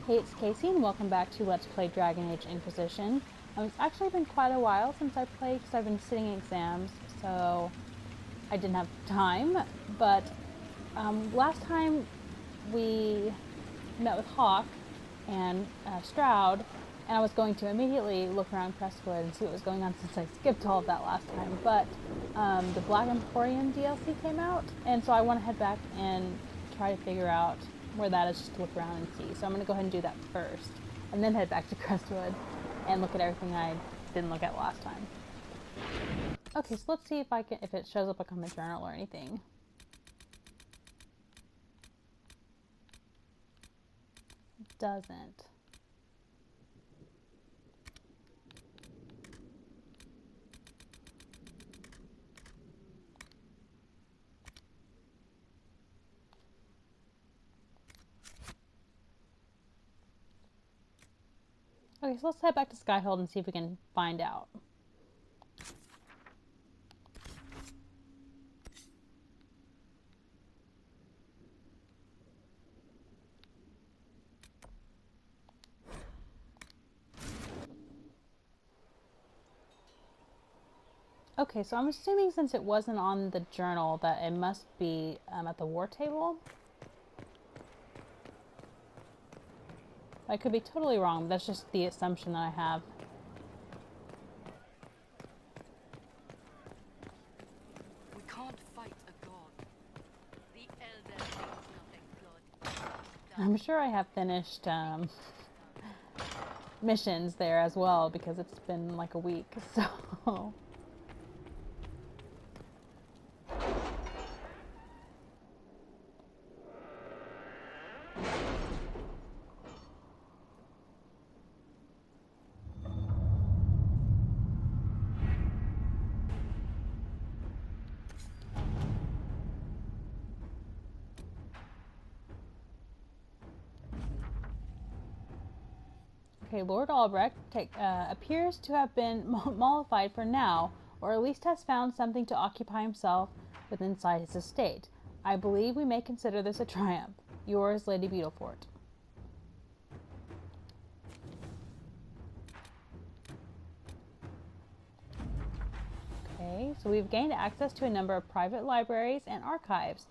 Hey, it's Casey, and welcome back to Let's Play Dragon Age Inquisition. It's actually been quite a while since I played because I've been sitting exams, so I didn't have time. But last time we met with Hawk and Stroud, and I was going to immediately look around Crestwood and see what was going on since I skipped all of that last time. But the Black Emporium DLC came out, and so I want to head back and try to figure out where that is, just to look around and see. So I'm going to go ahead and do that first, and then head back to Crestwood and look at everything I didn't look at last time. Okay, so let's see if it shows up like on my journal or anything. It doesn't. Okay, so let's head back to Skyhold and see if we can find out. Okay, so I'm assuming since it wasn't on the journal that it must be at the war table. I could be totally wrong, but that's just the assumption that I have. We can't fight a god. The elder thinks nothing good. I'm sure I have finished missions there as well because it's been like a week, so... Okay, Lord Albrecht appears to have been mollified for now, or at least has found something to occupy himself with inside his estate. I believe we may consider this a triumph. Yours, Lady Beetlefort. Okay, so we've gained access to a number of private libraries and archives.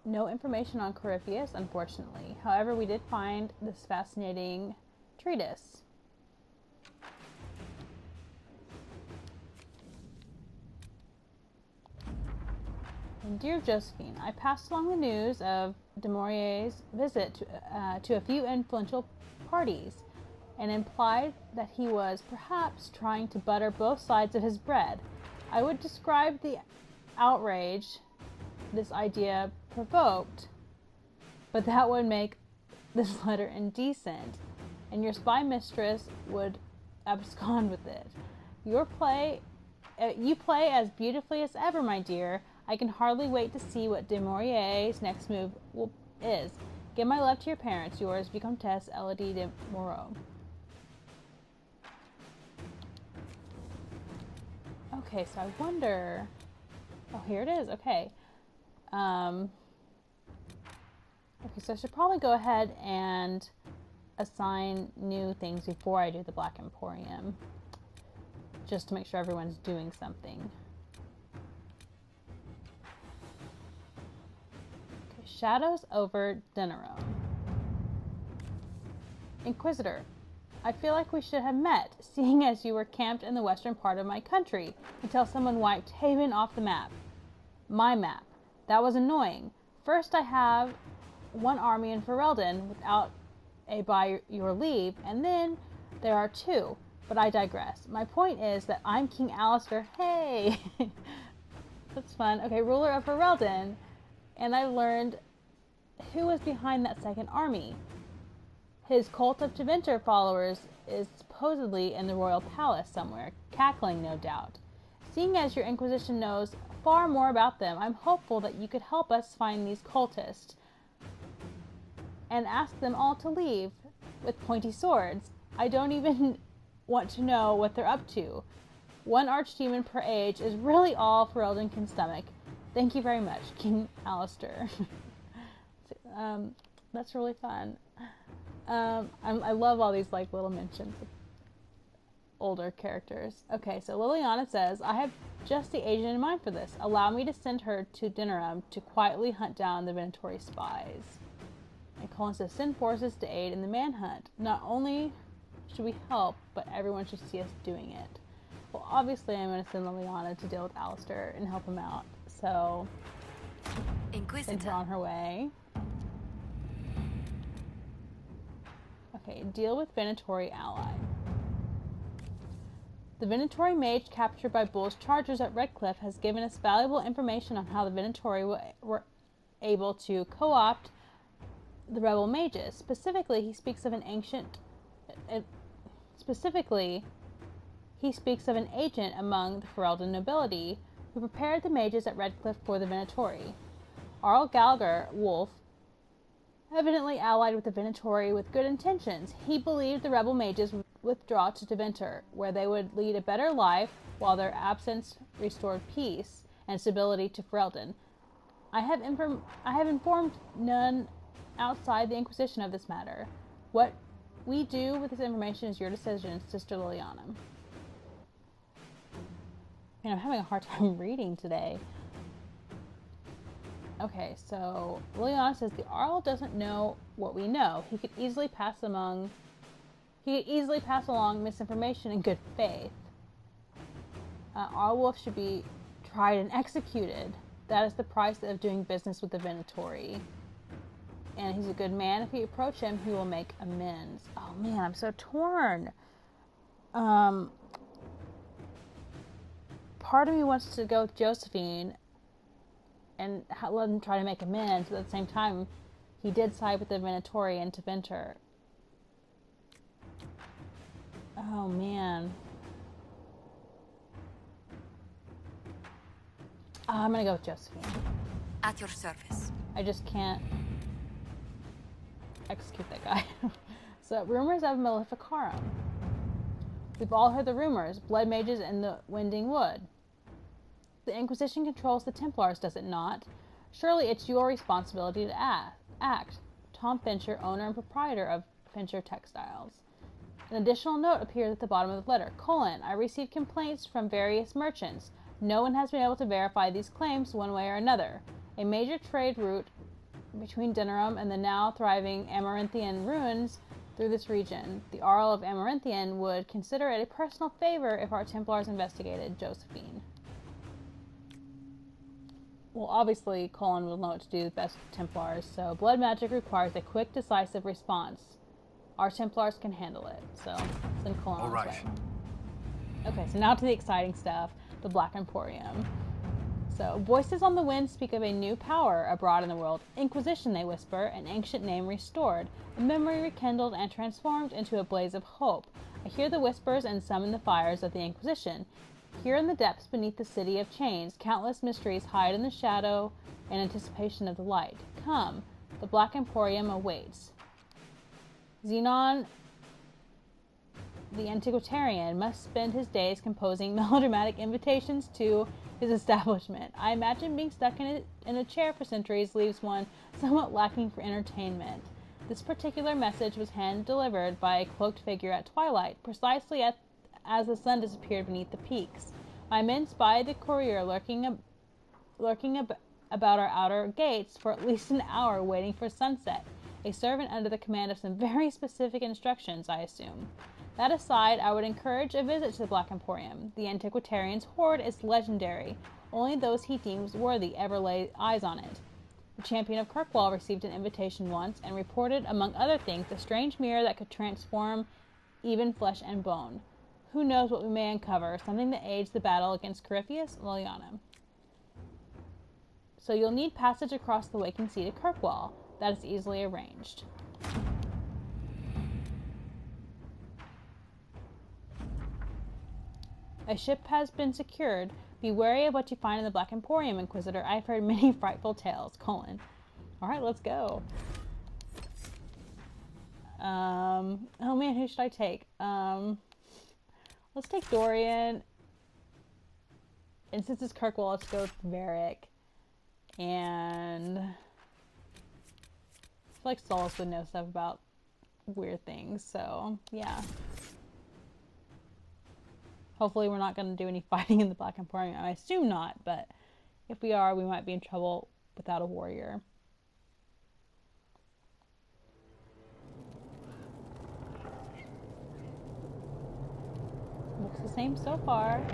No information on Corypheus, unfortunately. However, we did find this fascinating treatise. And Dear Josephine, I passed along the news of de Maurier's visit to a few influential parties and implied that he was perhaps trying to butter both sides of his bread. I would describe the outrage this idea provoked, but that would make this letter indecent, and your spy mistress would abscond with it. You play as beautifully as ever, my dear. I can hardly wait to see what de Maurier's next move is. Give my love to your parents. Yours, Vicomtesse Elodie de Moreau. Okay, so I wonder... Oh, here it is. Okay. Okay, so I should probably go ahead and assign new things before I do the Black Emporium, just to make sure everyone's doing something. Okay, Shadows over Dinero. Inquisitor, I feel like we should have met, seeing as you were camped in the western part of my country until someone wiped Haven off the map. My map. That was annoying. First I have one army in Ferelden without a by your leave, and then there are two. But I digress. My point is that I'm King Alistair. Hey! That's fun. Okay, ruler of Ferelden. And I learned who was behind that second army. His cult of Tevinter followers is supposedly in the royal palace somewhere, cackling no doubt. Seeing as your Inquisition knows far more about them, I'm hopeful that you could help us find these cultists and ask them all to leave with pointy swords. I don't even want to know what they're up to. One archdemon per age is really all Ferelden can stomach. Thank you very much, King Alistair. That's really fun. I love all these like little mentions of older characters. Okay, so Liliana says, I have just the agent in mind for this. Allow me to send her to Dinnerum to quietly hunt down the Venatori spies. And Colin says, send forces to aid in the manhunt. Not only should we help, but everyone should see us doing it. Well, obviously I'm going to send Liliana to deal with Alistair and help him out. So, send her on her way. Okay, deal with Venatori ally. The Venatori mage captured by Bull's chargers at Redcliffe has given us valuable information on how the Venatori were able to co-opt the rebel mages. Specifically, he speaks of an agent among the Ferelden nobility who prepared the mages at Redcliffe for the Venatori. Arl Gallagher Wolf, evidently allied with the Venatori with good intentions, he believed the rebel mages would withdraw to Deventer, where they would lead a better life while their absence restored peace and stability to Ferelden. I have informed none outside the Inquisition of this matter. What we do with this information is your decision, Sister Liliana. Man, I'm having a hard time reading today. Okay, so Liliana says the Arl doesn't know what we know. He could easily pass along misinformation in good faith. Arl Wolf should be tried and executed. That is the price of doing business with the Venatori. And he's a good man. If you approach him, he will make amends. Oh man, I'm so torn. Part of me wants to go with Josephine and let him try to make amends, but at the same time, he did side with the Venatori and Deventer. Oh man. I'm gonna go with Josephine. At your service. I just can't execute that guy. So, rumors of Maleficarum. We've all heard the rumors. Blood mages in the Winding Wood. The Inquisition controls the Templars, does it not? Surely it's your responsibility to act. Tom Fincher, owner and proprietor of Fincher Textiles. An additional note appears at the bottom of the letter. : I received complaints from various merchants. No one has been able to verify these claims one way or another. A major trade route between Dinnerum and the now thriving Amaranthian ruins through this region. The Arl of Amaranthian would consider it a personal favor if our Templars investigated. Josephine. Well, obviously, Colin will know what to do best with Templars, so blood magic requires a quick, decisive response. Our Templars can handle it, so send Colin on his way. Okay, so now to the exciting stuff, the Black Emporium. So, voices on the wind speak of a new power abroad in the world. Inquisition, they whisper, an ancient name restored, a memory rekindled and transformed into a blaze of hope. I hear the whispers and summon the fires of the Inquisition. Here in the depths beneath the city of chains, countless mysteries hide in the shadow in anticipation of the light. Come, the Black Emporium awaits. Xenon, the Antiquarian, must spend his days composing melodramatic invitations to his establishment. I imagine being stuck in a chair for centuries leaves one somewhat lacking for entertainment. This particular message was hand-delivered by a cloaked figure at twilight, precisely as the sun disappeared beneath the peaks. My men spied the courier lurking about our outer gates for at least an hour, waiting for sunset. A servant under the command of some very specific instructions, I assume. That aside, I would encourage a visit to the Black Emporium. The Antiquarian's hoard is legendary. Only those he deems worthy ever lay eyes on it. The champion of Kirkwall received an invitation once and reported, among other things, a strange mirror that could transform even flesh and bone. Who knows what we may uncover? Something that aids the battle against Corypheus? Liliana. So you'll need passage across the Waking Sea to Kirkwall. That is easily arranged. A ship has been secured. Be wary of what you find in the Black Emporium, Inquisitor. I've heard many frightful tales. Colin. Alright, let's go. Oh man, who should I take? Let's take Dorian. And since it's Kirkwall, let's go with Varric. And I feel like Solus would know stuff about weird things. So yeah. Hopefully we're not going to do any fighting in the Black Emporium. I assume not, but if we are, we might be in trouble without a warrior. Looks the same so far.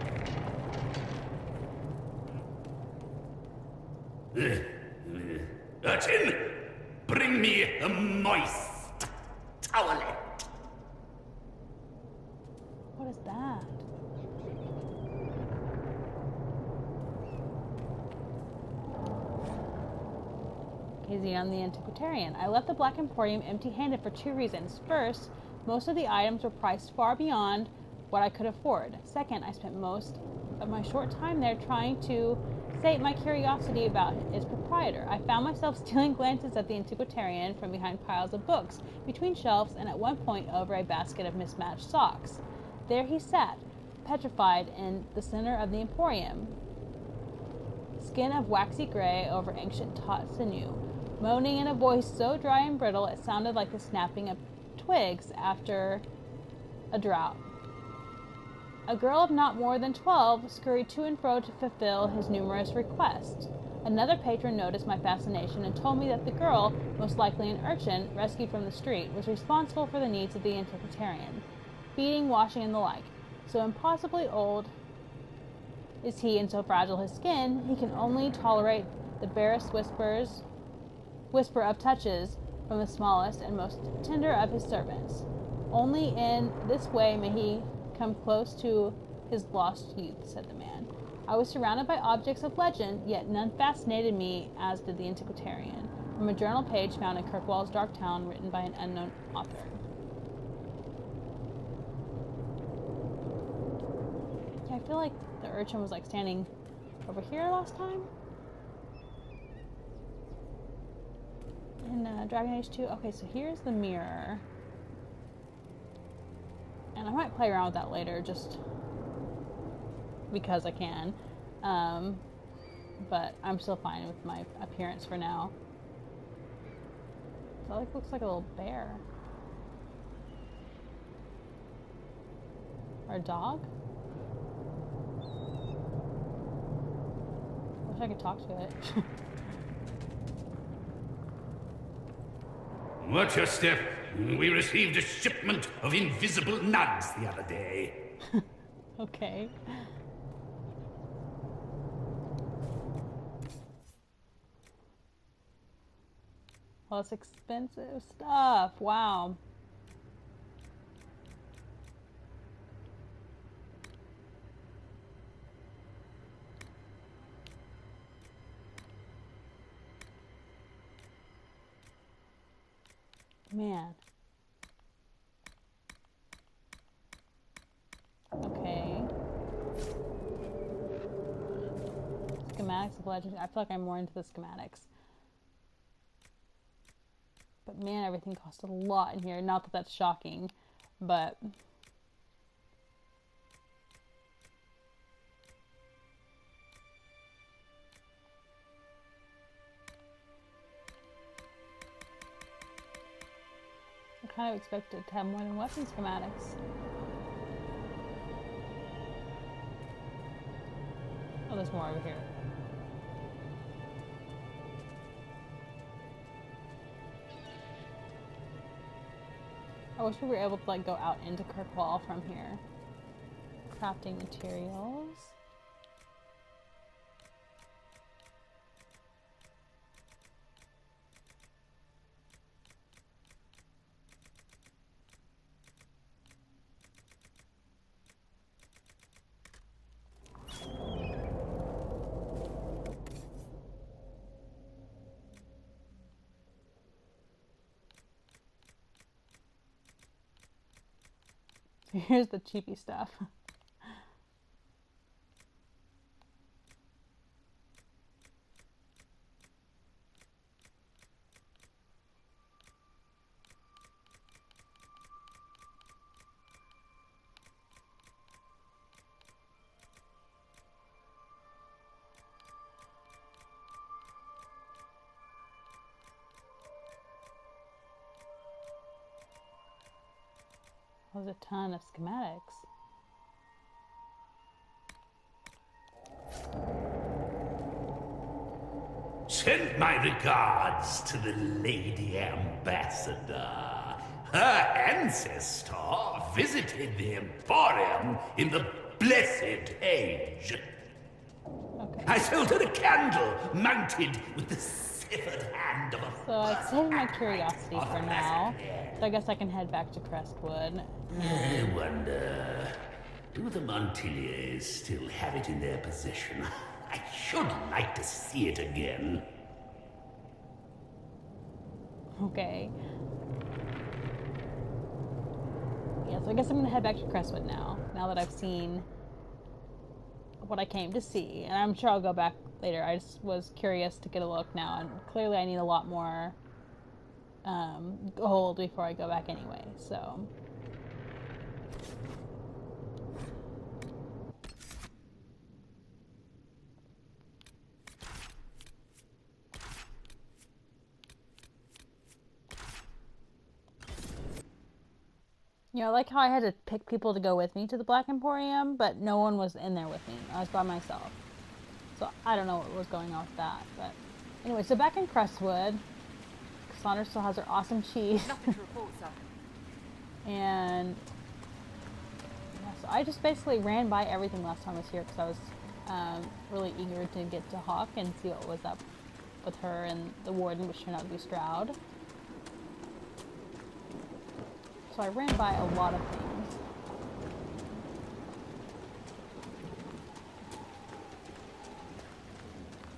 Urchin, bring me a moist towelette. What is that? Zion the Antiquarian. I left the Black Emporium empty-handed for two reasons. First, most of the items were priced far beyond what I could afford. Second, I spent most of my short time there trying to sate my curiosity about its proprietor. I found myself stealing glances at the Antiquarian from behind piles of books, between shelves, and at one point over a basket of mismatched socks. There he sat, petrified in the center of the Emporium, skin of waxy gray over ancient taut sinew, moaning in a voice so dry and brittle it sounded like the snapping of twigs after a drought. A girl of not more than 12 scurried to and fro to fulfill his numerous requests. Another patron noticed my fascination and told me that the girl, most likely an urchin rescued from the street, was responsible for the needs of the Antiquarian, feeding, washing, and the like. So impossibly old is he, and so fragile his skin, he can only tolerate the barest whisper of touches from the smallest and most tender of his servants. Only in this way may he come close to his lost youth, said the man. I was surrounded by objects of legend, yet none fascinated me as did the Antiquarian. From a journal page found in Kirkwall's Dark Town, written by an unknown author. Yeah, I feel like the urchin was like standing over here last time. In Dragon Age 2. Okay, so here's the mirror. And I might play around with that later, just because I can. But I'm still fine with my appearance for now. That like looks like a little bear. Or a dog? Wish I could talk to it. Watch your step. We received a shipment of invisible nugs the other day. Okay. Well, it's expensive stuff. Wow. Man. Okay. Schematics of legend. I feel like I'm more into the schematics. But man, everything costs a lot in here. Not that that's shocking, but... I kind of expected to have more than weapon schematics. Oh, there's more over here. I wish we were able to like go out into Kirkwall from here. Crafting materials. Here's the cheapy stuff. That was a ton of schematics. Send my regards to the Lady Ambassador. Her ancestor visited the Emporium in the Blessed Age. Okay. I sold her a candle mounted with the severed hand of a So I've saved my curiosity for now. So I guess I can head back to Crestwood. I wonder, do the Montiliers still have it in their possession? I should like to see it again. Okay. Yeah, so I guess I'm gonna head back to Crestwood now that I've seen what I came to see. And I'm sure I'll go back later. I just was curious to get a look now, and clearly I need a lot more gold before I go back anyway, so... You know, I like how I had to pick people to go with me to the Black Emporium, but no one was in there with me. I was by myself. So I don't know what was going on with that, but... Anyway, so back in Crestwood, Cassandra still has her awesome cheese. Nothing to report, sir. And... yeah, so I just basically ran by everything last time I was here, because I was really eager to get to Hawk and see what was up with her and the warden, which turned out to be Stroud. So I ran by a lot of things.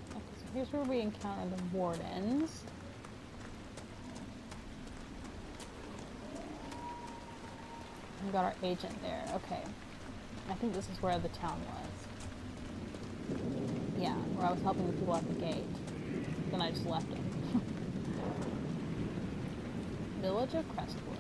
Okay, so here's where we encounter the wardens. We got our agent there. Okay. I think this is where the town was. Yeah, where I was helping the people at the gate. Then I just left them. Village of Crestwood.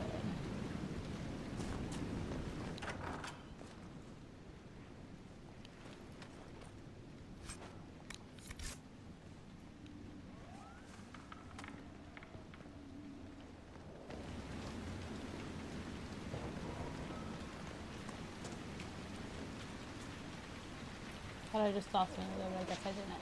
Thought I just saw something over there, but I guess I didn't.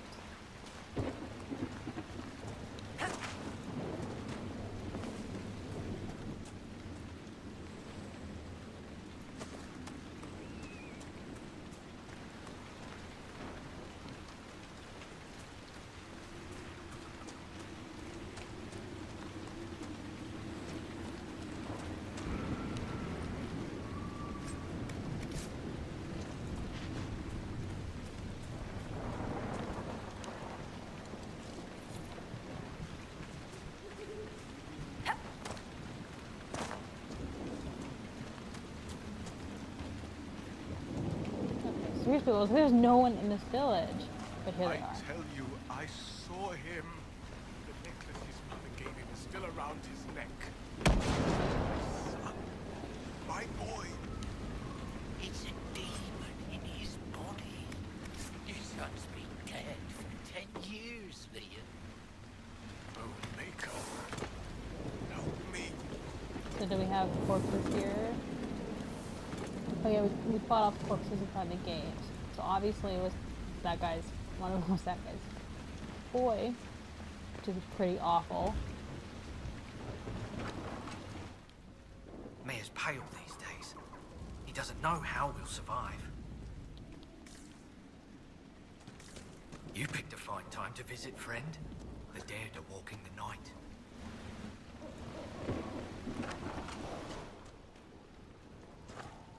Seriously, well, there's no one in this village. But here they are. I tell you, I saw him. The necklace his mother gave him is still around his neck. Son, my boy. It's a demon in his body. Your son's been dead for 10 years, Liam. Oh, Maker. Help me. So do we have corpses here? Oh yeah, we fought off corpses inside the gate. So obviously it was that guy's, one of them was that guy's boy, which is pretty awful. Mayor's pale these days. He doesn't know how we'll survive. You picked a fine time to visit, friend. The dare to walk in the night.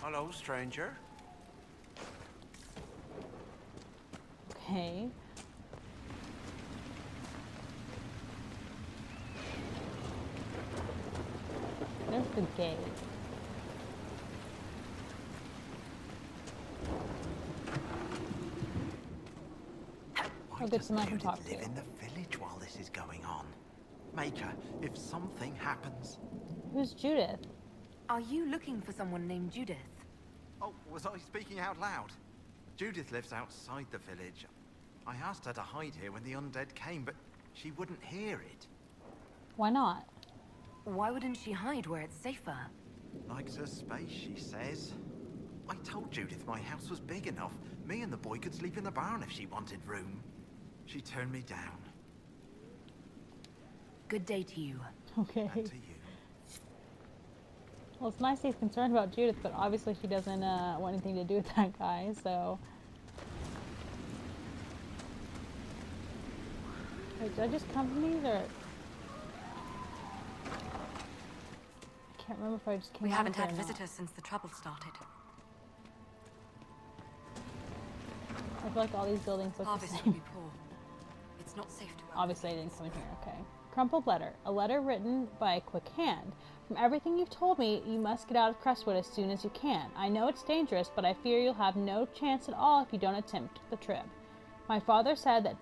Hello, stranger. Okay. There's the gate. Why Oh, good, someone I can doesn't talk Judith live to. in the village while this is going on? Maker, if something happens... Who's Judith? Are you looking for someone named Judith? Oh, was I speaking out loud? Judith lives outside the village. I asked her to hide here when the undead came, but she wouldn't hear it. Why not? Why wouldn't she hide where it's safer? Likes her space, she says. I told Judith my house was big enough. Me and the boy could sleep in the barn if she wanted room. She turned me down. Good day to you. Okay. And to you. Well, it's nice he's concerned about Judith, but obviously she doesn't want anything to do with that guy, so... Wait, did I just come from these, or... I can't remember if I just came We out haven't here had or not. visitors since the trouble started. I feel like all these buildings look the Harvest will same. be poor. It's not safe to... Obviously I didn't come in here, okay. Crumpled letter. A letter written by a quick hand. From everything you've told me, you must get out of Crestwood as soon as you can. I know it's dangerous, but I fear you'll have no chance at all if you don't attempt the trip. My father said that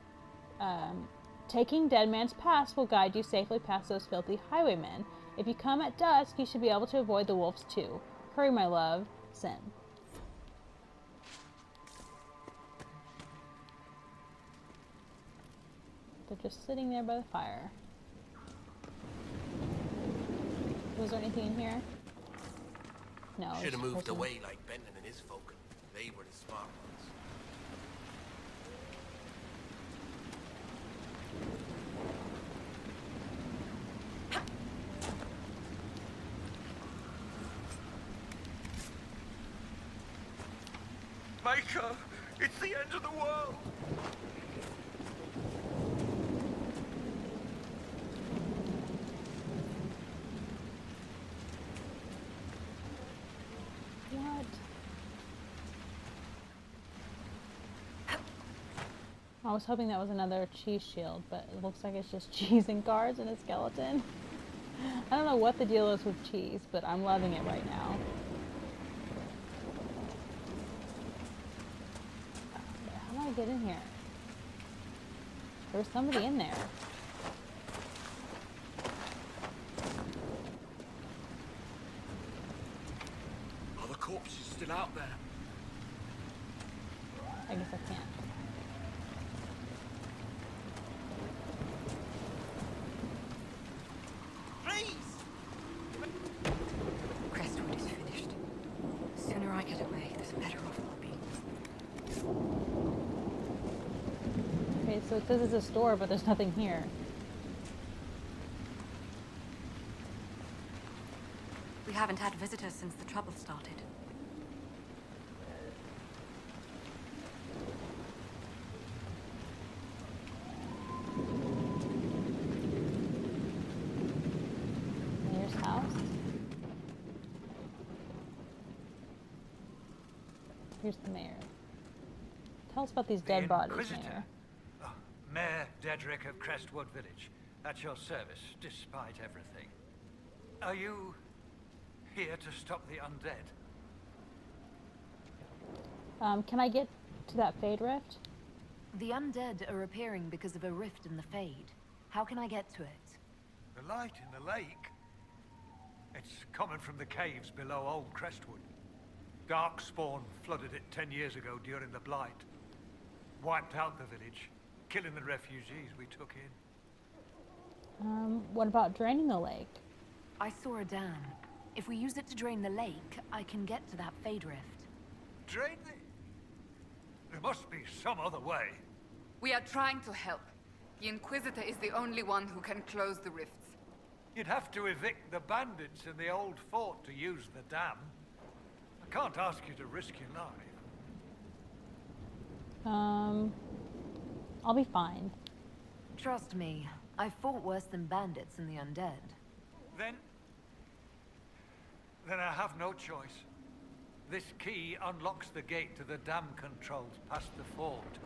taking Dead Man's Pass will guide you safely past those filthy highwaymen. If you come at dusk, you should be able to avoid the wolves too. Hurry, my love. Sin. They're just sitting there by the fire. Was there anything in here? No. Should have moved person. away like Benton and his folk. They were the smart ones. Maker, it's the end of the world. What? I was hoping that was another cheese shield, but it looks like it's just cheese and cards and a skeleton. I don't know what the deal is with cheese, but I'm loving it right now. How do I get in here? There's somebody in there. Are the corpses still out there? I guess I can't. Crestwood is finished. The sooner I get away, the better off I'll be. Okay, so it says it's a store, but there's nothing here. We haven't had visitors since the trouble started. Mayor's house. Here's the mayor. Tell us about these dead bodies, Mayor. Oh, Mayor Dedrick of Crestwood Village. At your service, despite everything. Are you here to stop the undead? Can I get to that Fade Rift? The undead are appearing because of a rift in the Fade. How can I get to it? The light in the lake? It's coming from the caves below Old Crestwood. Darkspawn flooded it 10 years ago during the Blight. Wiped out the village, killing the refugees we took in. What about draining the lake? I saw a dam. If we use it to drain the lake, I can get to that Fade Rift. Drain the... There must be some other way. We are trying to help. The Inquisitor is the only one who can close the rifts. You'd have to evict the bandits in the old fort to use the dam. I can't ask you to risk your life. I'll be fine. Trust me, I've fought worse than bandits and the undead. Then I have no choice. This key unlocks the gate to the dam controls past the fort.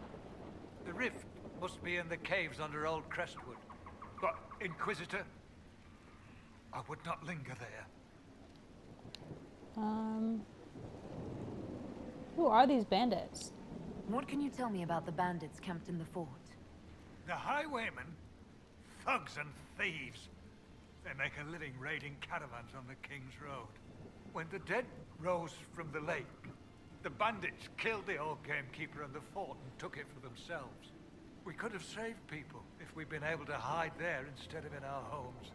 The rift must be in the caves under Old Crestwood. But, Inquisitor, I would not linger there. Who are these bandits? What can you tell me about the bandits camped in the fort? The highwaymen? Thugs and thieves. They make a living raiding caravans on the King's Road. When the dead rose from the lake, the bandits killed the old gamekeeper and the fort and took it for themselves. We could have saved people if we'd been able to hide there instead of in our homes.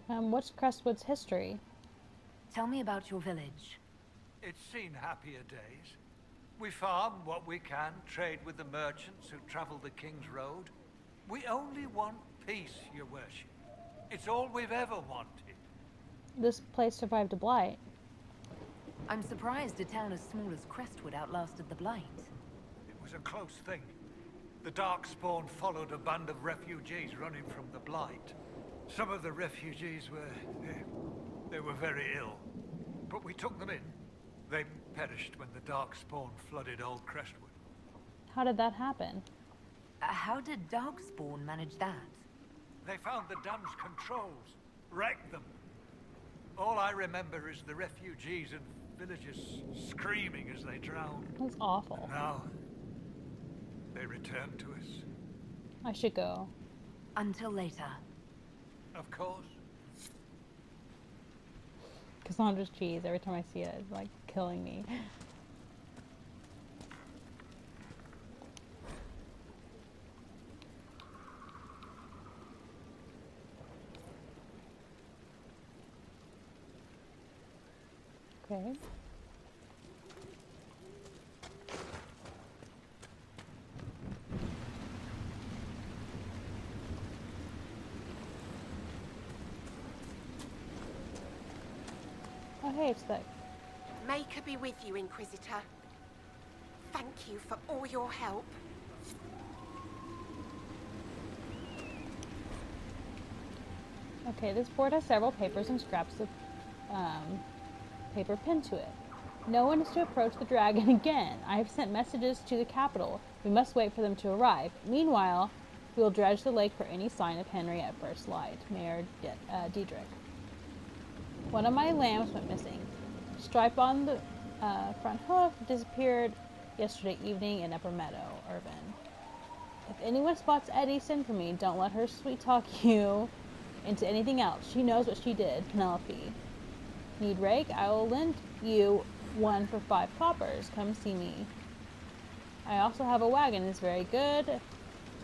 What's Crestwood's history? Tell me about your village. It's seen happier days. We farm what we can, trade with the merchants who travel the King's Road. We only want peace, your worship. It's all we've ever wanted. This place survived a blight. I'm surprised a town as small as Crestwood outlasted the Blight. It was a close thing. The Darkspawn followed a band of refugees running from the Blight. Some of the refugees they were very ill. But we took them in. They perished when the Darkspawn flooded old Crestwood. How did that happen? How did Darkspawn manage that? They found the dam's controls, wrecked them. All I remember is the refugees and villagers screaming as they drowned. That's awful. Now, they return to us. I should go. Until later. Of course. Cassandra's cheese, every time I see it, it's like killing me. Okay. Oh, hey, it's that. May her be with you, Inquisitor. Thank you for all your help. Okay, this board has several papers and scraps of paper pinned to it. No one is to approach the dragon again. I have sent messages to the capital. We must wait for them to arrive. Meanwhile, we will dredge the lake for any sign of Henry at first light. Mayor Diedrich. One of my lambs went missing. Stripe on the front hoof disappeared yesterday evening in Upper Meadow, Irvin. If anyone spots Eddie, send for me. Don't let her sweet talk you into anything else. She knows what she did. Penelope. Need rake? I will lend you one for 5 coppers. Come see me. I also have a wagon. It's very good,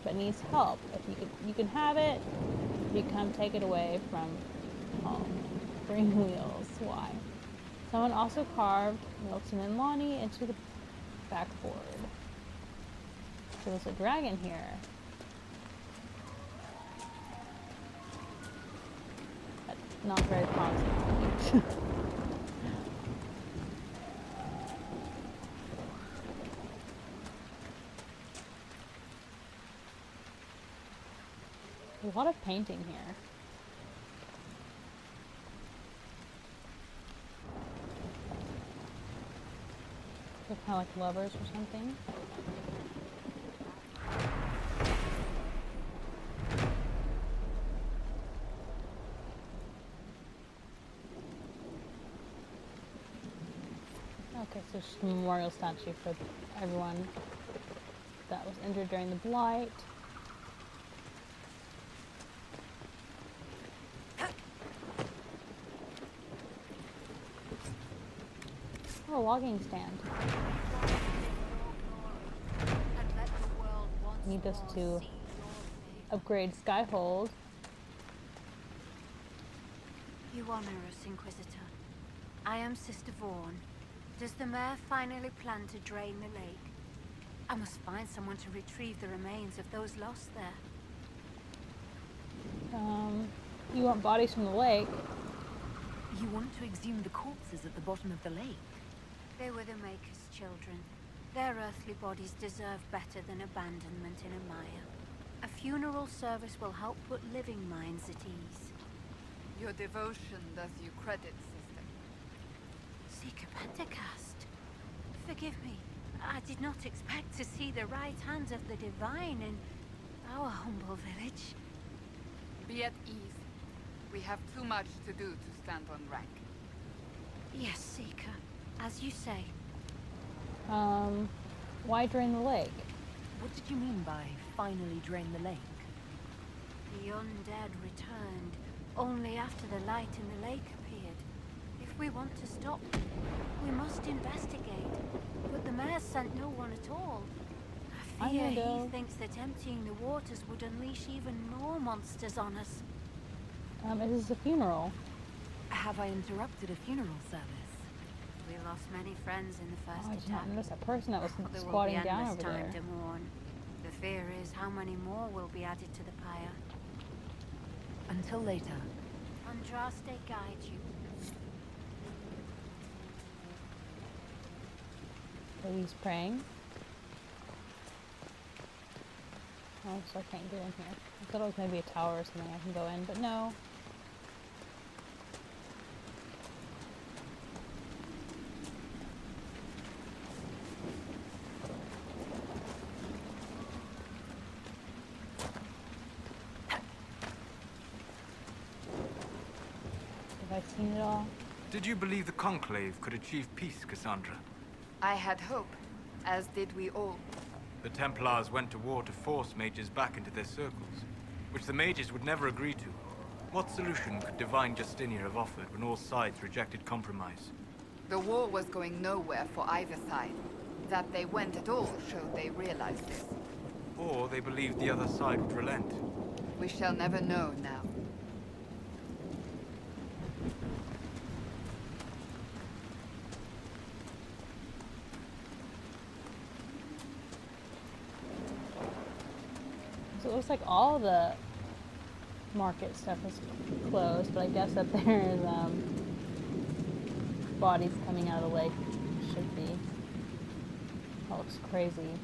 but needs help. If you can have it. You come take it away from home. Bring wheels. Why? Someone also carved Milton and Lonnie into the backboard. There was a dragon here. That's not very promising. A lot of painting here. They're kind of like lovers or something. Okay, so it's just a memorial statue for everyone that was injured during the blight. Oh, a logging stand. Need this to upgrade Skyhold. You honor us, Inquisitor. I am Sister Vaughn. Does the mayor finally plan to drain the lake? I must find someone to retrieve the remains of those lost there. You want bodies from the lake? You want to exhume the corpses at the bottom of the lake? They were the Maker's children. Their earthly bodies deserve better than abandonment in a mire. A funeral service will help put living minds at ease. Your devotion does you credit, sister. Seeker Pentacast. Forgive me. I did not expect to see the right hand of the divine in our humble village. Be at ease. We have too much to do to stand on rank. Yes, Seeker. As you say. Why drain the lake? What did you mean by finally drain the lake? The undead returned only after the light in the lake appeared. If we want to stop them, we must investigate. But the mayor sent no one at all. I fear he thinks that emptying the waters would unleash even more monsters on us. It is a funeral. How have I interrupted a funeral service? We lost many friends in the first Oh, I did attack. not notice that person that was There will be squatting down endless over time there. to mourn. The fear is how many more will be added to the pyre. Until later. Andraste guides you. So he's praying. Oh, so I can't get in here. I thought it was maybe a tower or something I can go in, but no. Have I seen it all? Did you believe the Conclave could achieve peace, Cassandra? I had hope, as did we all. The Templars went to war to force mages back into their circles, which the mages would never agree to. What solution could Divine Justinia have offered when all sides rejected compromise? The war was going nowhere for either side. That they went at all showed they realized this. Or they believed the other side would relent. We shall never know now. So it looks like all the market stuff is closed, but I guess that there's bodies coming out of the lake. Should be. That looks crazy.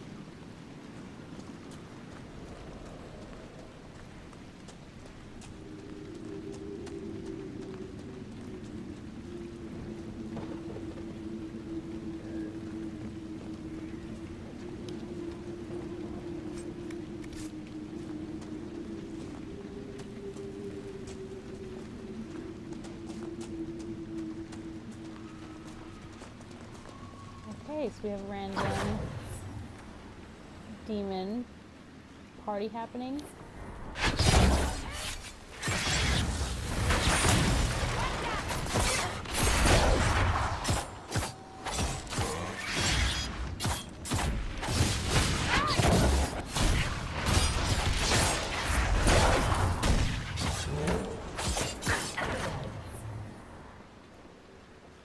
Okay, so we have a random demon party happening.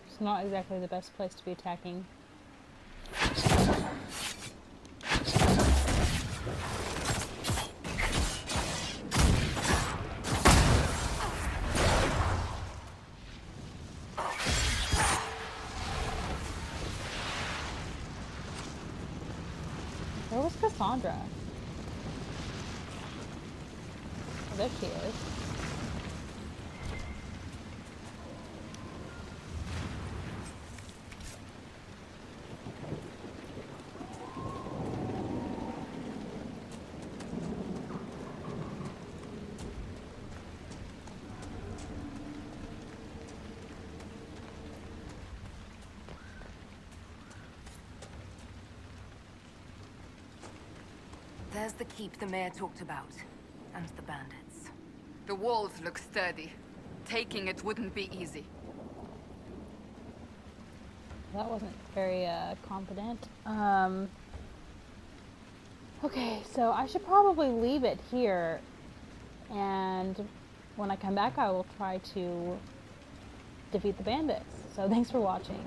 It's not exactly the best place to be attacking. Where was Cassandra? Oh, there she is. There's the keep the mayor talked about, and the bandits. The walls look sturdy. Taking it wouldn't be easy. That wasn't very confident. Okay, so I should probably leave it here, and when I come back I will try to defeat the bandits. So thanks for watching.